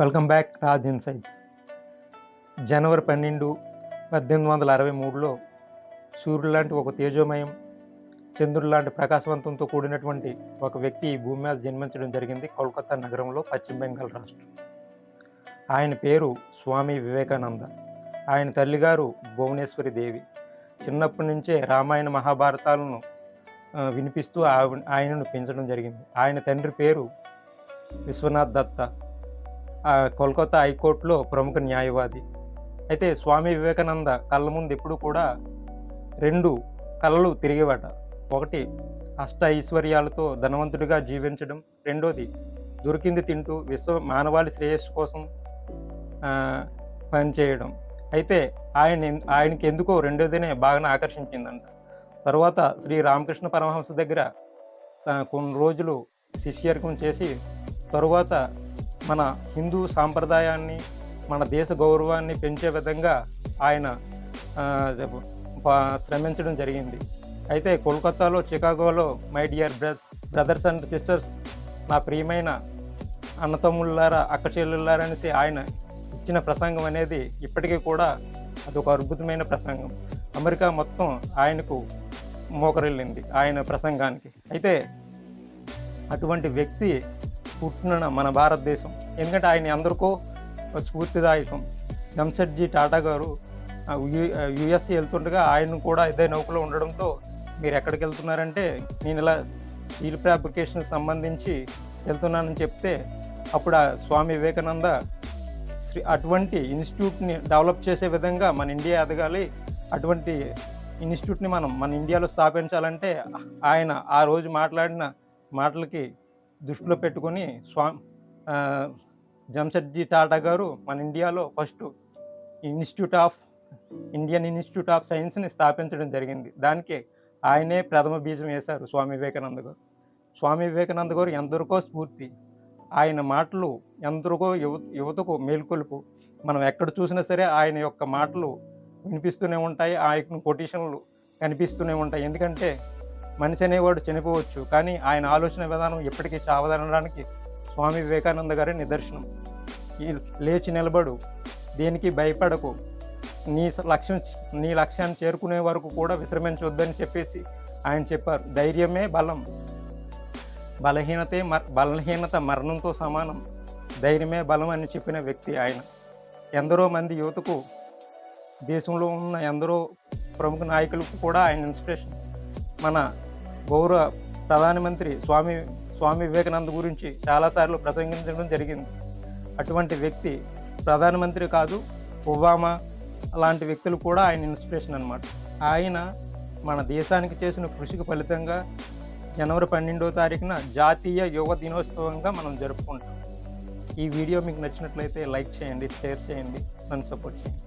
Welcome back Raj insights. జనవరి 12, 1863లో సూర్యుడు లాంటి ఒక తేజోమయం, చంద్రుడు లాంటి ప్రకాశవంతంతో కూడినటువంటి ఒక వ్యక్తి ఈ భూమి మీద జన్మించడం జరిగింది కోల్కతా నగరంలో, పశ్చిమ బెంగాల్ రాష్ట్రం. ఆయన పేరు స్వామి వివేకానంద. ఆయన తల్లిగారు భువనేశ్వరి దేవి. చిన్నప్పటి నుంచే రామాయణ మహాభారతాలను వినిపిస్తూ ఆయనను పెంచడం జరిగింది. ఆయన తండ్రి పేరు విశ్వనాథ్ దత్త, కోల్కతా హైకోర్టులో ప్రముఖ న్యాయవాది. అయితే స్వామి వివేకానంద కళ్ళ ముందు ఎప్పుడు కూడా 2 కళలు తిరిగేవాట. ఒకటి అష్ట ఐశ్వర్యాలతో ధనవంతుడిగా జీవించడం, రెండోది దొరికింది తింటూ మానవాళి శ్రేయస్సు కోసం పనిచేయడం. అయితే ఆయనకి ఎందుకో రెండోదినే బాగా ఆకర్షించిందంట. తర్వాత శ్రీ రామకృష్ణ పరమహంస దగ్గర కొన్ని రోజులు శిష్యర్కం చేసి తరువాత మన హిందూ సాంప్రదాయాన్ని, మన దేశ గౌరవాన్ని పెంచే విధంగా ఆయన శ్రమించడం జరిగింది. అయితే కోల్కతాలో, చికాగోలో my dear brothers and sisters, నా ప్రియమైన అన్నతమ్ముళ్ళారా, అక్క చెల్లెళ్ళారా అనేసి ఆయన ఇచ్చిన ప్రసంగం అనేది ఇప్పటికీ కూడా అదొక అద్భుతమైన ప్రసంగం. అమెరికా మొత్తం ఆయనకు మోకరిల్లింది ఆయన ప్రసంగానికి. అయితే అటువంటి వ్యక్తి పుట్టిన మన భారతదేశం, ఎందుకంటే ఆయన అందరికో స్ఫూర్తిదాయకం. జంషెడ్జీ టాటా గారు యుఎస్ఏ వెళ్తుండగా ఆయన కూడా ఇదే నౌకలో ఉండడంతో, మీరు ఎక్కడికి వెళ్తున్నారంటే, నేను ఇలా స్టీల్ ఫ్యాబ్రికేషన్కి సంబంధించి వెళ్తున్నానని చెప్తే, అప్పుడు ఆ స్వామి వివేకానంద అటువంటి ఇన్స్టిట్యూట్ని డెవలప్ చేసే విధంగా మన ఇండియా ఎదగాలి, అటువంటి ఇన్స్టిట్యూట్ని మన ఇండియాలో స్థాపించాలంటే ఆయన ఆ రోజు మాట్లాడిన మాటలకి దృష్టిలో పెట్టుకొని జంషెడ్జీ టాటా గారు మన ఇండియాలో ఫస్ట్ ఇండియన్ ఇన్స్టిట్యూట్ ఆఫ్ సైన్స్ని స్థాపించడం జరిగింది. దానికి ఆయనే ప్రథమ బీజం వేశారు స్వామి వివేకానంద గారు. స్వామి వివేకానంద గారు ఎందరికో స్ఫూర్తి. ఆయన మాటలు ఎందరికో యువతకు మేల్కొలుపు. మనం ఎక్కడ చూసినా సరే ఆయన యొక్క మాటలు వినిపిస్తూనే ఉంటాయి, ఆయన కొటేషన్లు కనిపిస్తూనే ఉంటాయి. ఎందుకంటే మనిషి అనేవాడు చనిపోవచ్చు, కానీ ఆయన ఆలోచన విధానం ఎప్పటికీ చావదనడానికి స్వామి వివేకానంద గారే నిదర్శనం. లేచి నిలబడు, దేనికి భయపడకు, నీ లక్ష్యాన్ని చేరుకునే వరకు కూడా విశ్రమించవద్దని చెప్పేసి ఆయన చెప్పారు. ధైర్యమే బలం, బలహీనత మరణంతో సమానం, ధైర్యమే బలం అని చెప్పిన వ్యక్తి ఆయన. ఎందరో మంది యువతకు, దేశంలో ఉన్న ఎందరో ప్రముఖ నాయకులకు కూడా ఆయన ఇన్స్పిరేషన్. మన గౌరవ ప్రధానమంత్రి స్వామి వివేకానంద గురించి చాలాసార్లు ప్రసంగించడం జరిగింది. అటువంటి వ్యక్తి ప్రధానమంత్రి కాదు, ఒబామా అలాంటి వ్యక్తులు కూడా ఆయన ఇన్స్పిరేషన్ అన్నమాట. ఆయన మన దేశానికి చేసిన కృషికి ఫలితంగా జనవరి 12వ తారీఖున జాతీయ యువ దినోత్సవంగా మనం జరుపుకుంటాం. ఈ వీడియో మీకు నచ్చినట్లయితే లైక్ చేయండి, షేర్ చేయండి, నన్ను సపోర్ట్ చేయండి.